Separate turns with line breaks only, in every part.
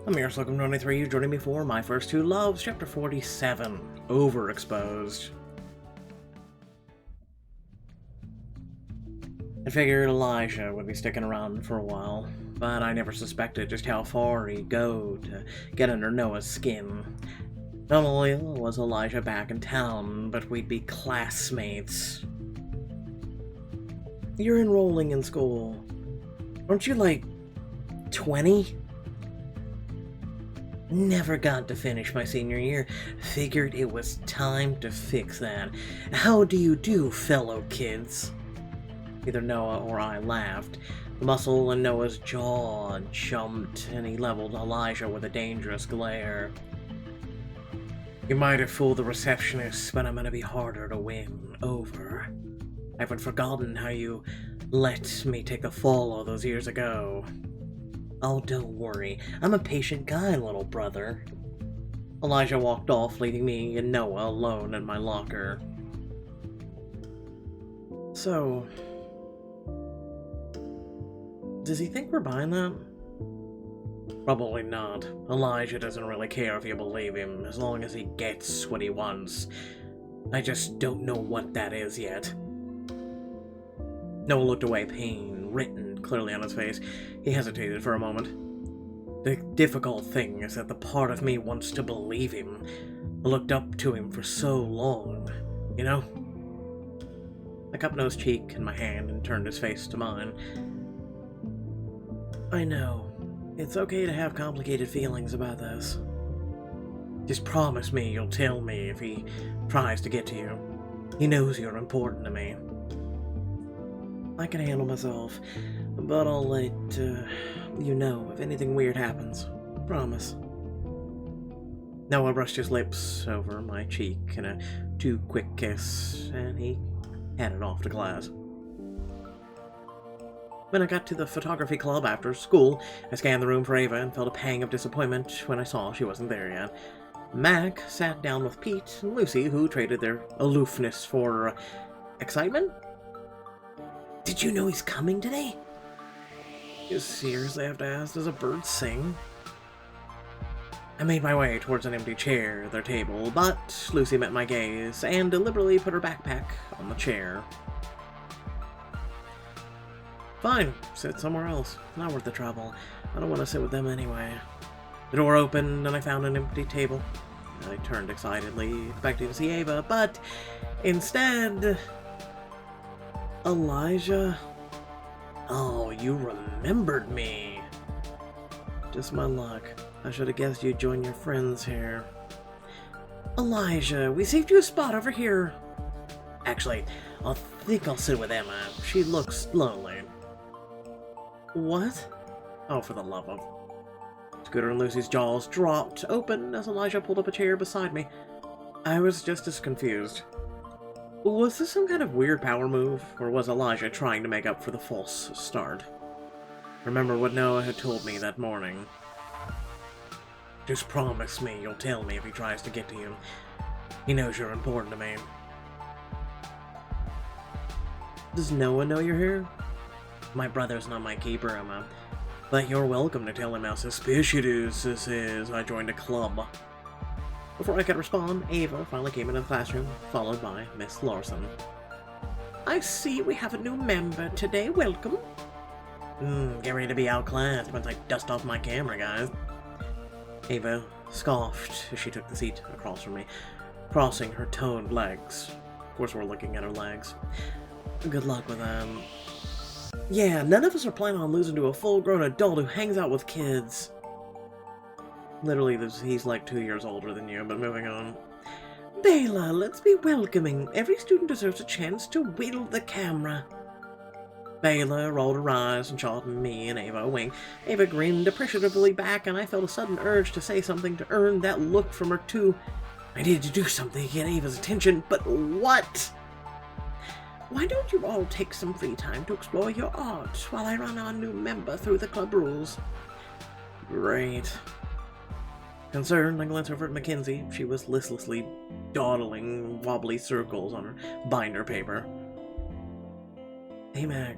I'm here, Slocum 23, you joining me for My First Two Loves, Chapter 47, Overexposed. I figured Elijah would be sticking around for a while, but I never suspected just how far he'd go to get under Noah's skin. Not only was Elijah back in town, but we'd be classmates. You're enrolling in school. Aren't you like 20? Never got to finish my senior year. Figured it was time to fix that. How do you do, fellow kids? Either Noah or I laughed. The muscle in Noah's jaw jumped, and he leveled Elijah with a dangerous glare. You might have fooled the receptionist, but I'm gonna be harder to win over. I haven't forgotten how you let me take the fall all those years ago. Oh, don't worry. I'm a patient guy, little brother. Elijah walked off, leaving me and Noah alone in my locker. So, does he think we're buying that? Probably not. Elijah doesn't really care if you believe him, as long as he gets what he wants. I just don't know what that is yet. Noah looked away, pain written clearly on his face. He hesitated for a moment. The difficult thing is that the part of me wants to believe him. I looked up to him for so long, you know? I cupped Noah's cheek in my hand and turned his face to mine. I know. It's okay to have complicated feelings about this. Just promise me you'll tell me if he tries to get to you. He knows you're important to me. I can handle myself, but I'll let you know if anything weird happens. Promise. Noah brushed his lips over my cheek in a too-quick kiss, and he headed off to class. When I got to the photography club after school, I scanned the room for Ava and felt a pang of disappointment when I saw she wasn't there yet. Mac sat down with Pete and Lucy, who traded their aloofness for excitement. Did you know he's coming today? You seriously have to ask, does a bird sing? I made my way towards an empty chair at their table, but Lucy met my gaze and deliberately put her backpack on the chair. Fine, sit somewhere else. Not worth the trouble. I don't want to sit with them anyway. The door opened and I found an empty table. I turned excitedly, expecting to see Ava, but instead... Elijah? Oh, you remembered me. Just my luck. I should have guessed you'd join your friends here. Elijah, we saved you a spot over here. Actually, I think I'll sit with Emma. She looks lonely. What? Oh, for the love of... Scooter and Lucy's jaws dropped open as Elijah pulled up a chair beside me. I was just as confused. Was this some kind of weird power move, or was Elijah trying to make up for the false start? Remember what Noah had told me that morning. Just promise me you'll tell me if he tries to get to you. He knows you're important to me. Does Noah know you're here? My brother's not my keeper, Emma. But you're welcome to tell him how suspicious this is. I joined a club. Before I could respond, Ava finally came into the classroom, followed by Miss Larson. I see we have a new member today. Welcome. Get ready to be outclassed once I dust off my camera, guys. Ava scoffed as she took the seat across from me, crossing her toned legs. Of course, we're looking at her legs. Good luck with them. Yeah, none of us are planning on losing to a full-grown adult who hangs out with kids. Literally, he's like 2 years older than you, but moving on. Bela, let's be welcoming. Every student deserves a chance to wield the camera. Bela rolled her eyes and shot me and Ava a wink. Ava grinned appreciatively back, and I felt a sudden urge to say something to earn that look from her too. I needed to do something to get Ava's attention, but what? Why don't you all take some free time to explore your art while I run our new member through the club rules? Great. Concerned, I glanced over at Mackenzie. She was listlessly dawdling wobbly circles on her binder paper. Hey, Mac.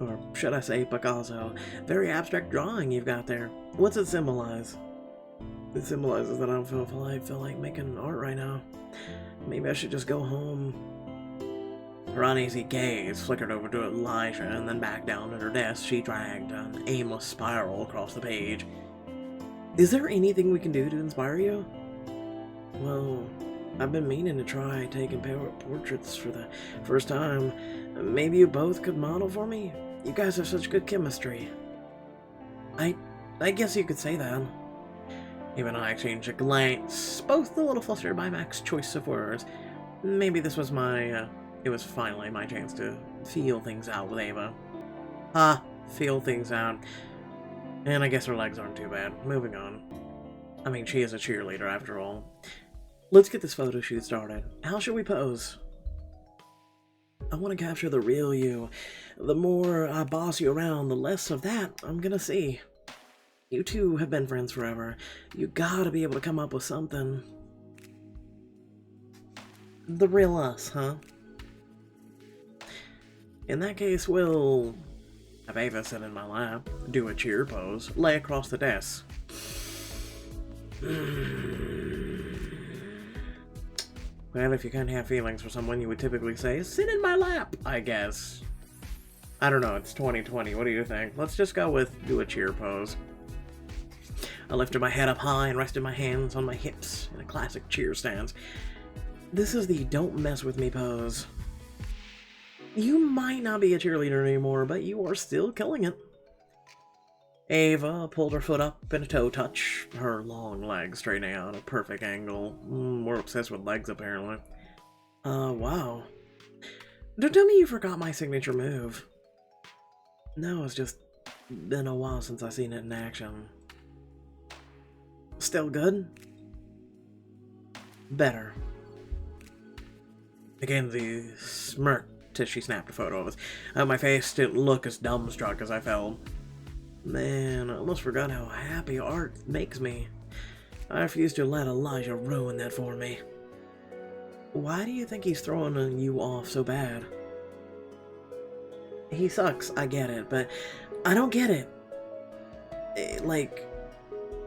Or should I say Picasso? Very abstract drawing you've got there. What's it symbolize? It symbolizes that I don't feel like making art right now. Maybe I should just go home. Her uneasy gaze flickered over to Elijah and then back down at her desk. She dragged an aimless spiral across the page. Is there anything we can do to inspire you? Well, I've been meaning to try taking portraits for the first time. Maybe you both could model for me? You guys have such good chemistry. I guess you could say that. Eva and I exchanged a glance, both a little flustered by Mac's choice of words. Maybe this was it was finally my chance to feel things out with Eva. Feel things out. And I guess her legs aren't too bad. Moving on. I mean, she is a cheerleader after all. Let's get this photo shoot started. How should we pose? I want to capture the real you. The more I boss you around, the less of that I'm gonna see. You two have been friends forever. You gotta be able to come up with something. The real us, huh? In that case, we'll have Ava sit in my lap, do a cheer pose, lay across the desk. Well, if you can't have feelings for someone, you would typically say, sit in my lap, I guess. I don't know, it's 2020, what do you think? Let's just go with do a cheer pose. I lifted my head up high and rested my hands on my hips in a classic cheer stance. This is the don't mess with me pose. You might not be a cheerleader anymore, but you are still killing it. Ava pulled her foot up in a toe touch, her long legs straightening out at a perfect angle. We're obsessed with legs, apparently. Wow. Don't tell me you forgot my signature move. No, it's just been a while since I've seen it in action. Still good? Better. Mackenzie smirked as she snapped a photo of us. My face didn't look as dumbstruck as I felt. Man, I almost forgot how happy art makes me. I refuse to let Elijah ruin that for me. Why do you think he's throwing you off so bad? He sucks, I get it, but I don't get it. Like,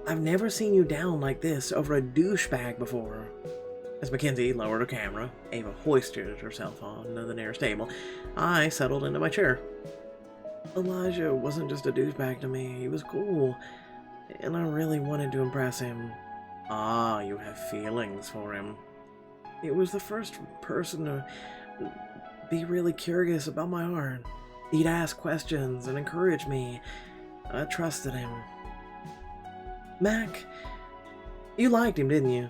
I've never seen you down like this over a douchebag before. As Mackenzie lowered her camera, Ava hoisted herself onto the nearest table. I settled into my chair. Elijah wasn't just a douchebag to me, he was cool, and I really wanted to impress him. Ah, you have feelings for him. It was the first person to be really curious about my art. He'd ask questions and encourage me. I trusted him. Mac, you liked him, didn't you?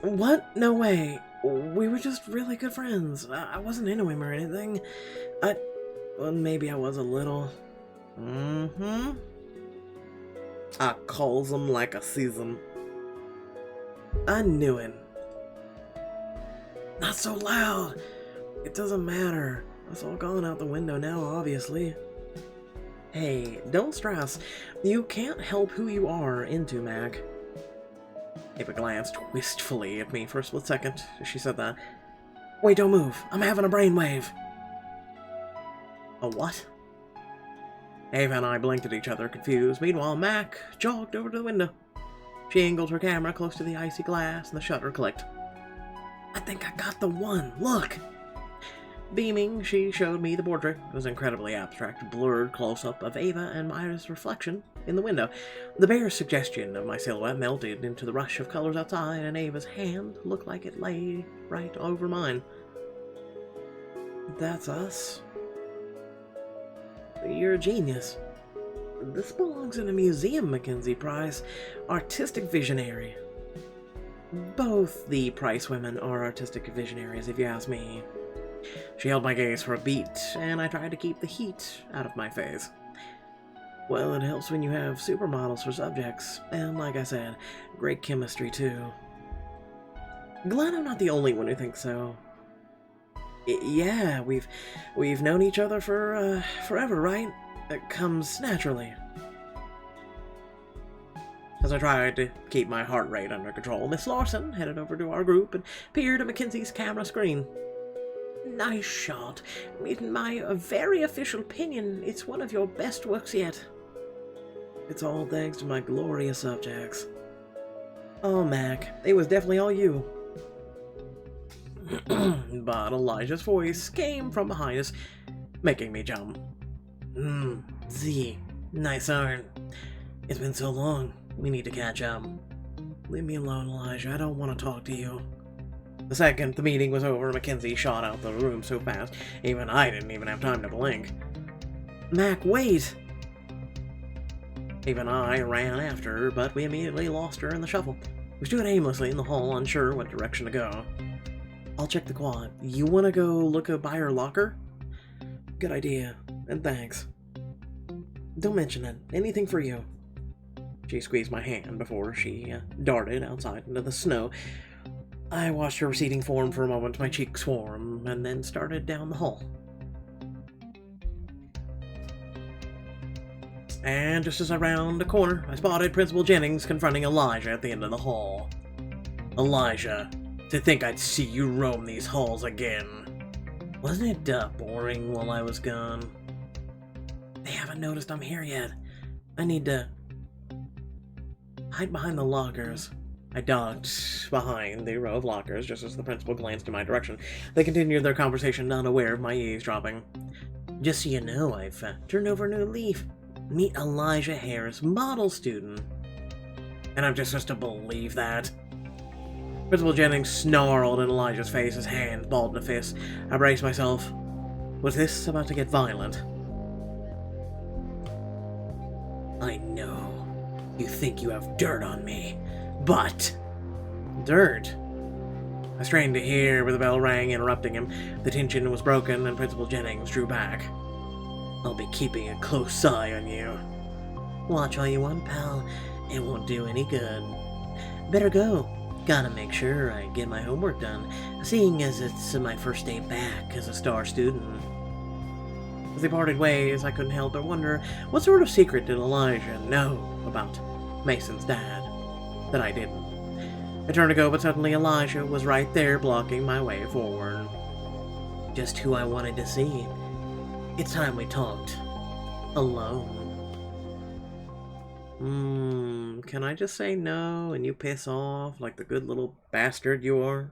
What? No way. We were just really good friends. I wasn't into him or anything. Well, maybe I was a little. I calls him like a season. I knew it. Not so loud. It doesn't matter. That's all gone out the window now, obviously. Hey, don't stress. You can't help who you are into, Mac. Ava glanced wistfully at me for a split second as she said that. Wait, don't move. I'm having a brainwave. A what? Ava and I blinked at each other, confused. Meanwhile, Mac jogged over to the window. She angled her camera close to the icy glass, and the shutter clicked. I think I got the one. Look! Beaming, she showed me the portrait. It was incredibly abstract, blurred close-up of Ava and Myra's reflection in the window. The bare suggestion of my silhouette melted into the rush of colors outside, and Ava's hand looked like it lay right over mine. That's us. You're a genius. This belongs in a museum, Mackenzie Price. Artistic visionary. Both the Price women are artistic visionaries, if you ask me. She held my gaze for a beat, and I tried to keep the heat out of my face. Well, it helps when you have supermodels for subjects, and like I said, great chemistry too. Glad I'm not the only one who thinks so. Yeah, we've known each other for forever, right? It comes naturally. As I tried to keep my heart rate under control, Miss Larson headed over to our group and peered at Mackenzie's camera screen. nice shot. In my very official opinion, it's one of your best works yet. It's all thanks to my glorious subjects. Oh, Mac, it was definitely all you. But Elijah's voice came from behind us, making me jump. Z, nice art. It's been so long. We need to catch up. Leave me alone, Elijah. I don't want to talk to you. The second the meeting was over, Mackenzie shot out the room so fast, even I didn't even have time to blink. Mac, wait! Even I ran after her, but we immediately lost her in the shuffle. We stood aimlessly in the hall, unsure what direction to go. I'll check the quad. You want to go look by her locker? Good idea, and thanks. Don't mention it. Anything for you. She squeezed my hand before she darted outside into the snow. I watched her receding form for a moment, my cheeks warm, and then started down the hall. And just as I rounded a corner, I spotted Principal Jennings confronting Elijah at the end of the hall. Elijah, to think I'd see you roam these halls again. Wasn't it boring while I was gone? They haven't noticed I'm here yet. I need to hide behind the lockers. I ducked behind the row of lockers just as the principal glanced in my direction. They continued their conversation, unaware of my eavesdropping. Just so you know, I've turned over a new leaf. Meet Elijah Harris, model student. And I'm just supposed to believe that. Principal Jennings snarled in Elijah's face, his hand balled in a fist. I braced myself. Was this about to get violent? I know. You think you have dirt on me. But... dirt? I strained to hear, but the bell rang, interrupting him. The tension was broken, and Principal Jennings drew back. I'll be keeping a close eye on you. Watch all you want, pal. It won't do any good. Better go. Gotta make sure I get my homework done, seeing as it's my first day back as a star student. As they parted ways, I couldn't help but wonder what sort of secret did Elijah know about Mason's dad that I didn't. I turned to go, but suddenly Elijah was right there blocking my way forward. Just who I wanted to see. It's time we talked. Alone. Can I just say no and you piss off like the good little bastard you are?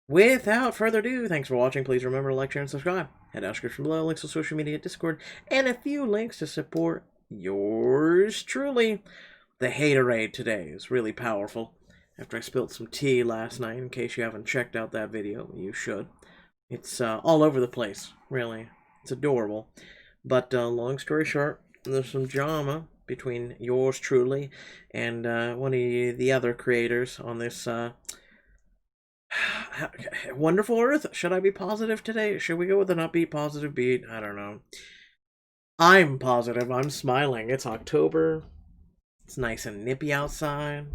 Without further ado, thanks for watching. Please remember to like, share, and subscribe. Head out description below, links to social media, Discord, and a few links to support yours truly. The haterade today is really powerful. After I spilled some tea last night, in case you haven't checked out that video, you should. It's all over the place, really. It's adorable. But long story short, there's some drama between yours truly and one of the other creators on this Wonderful Earth. Should I be positive today? Should we go with an upbeat, positive beat? I don't know. I'm positive. I'm smiling. It's October. It's nice and nippy outside.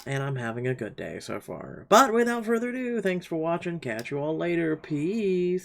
And I'm having a good day so far. But without further ado, thanks for watching. Catch you all later. Peace.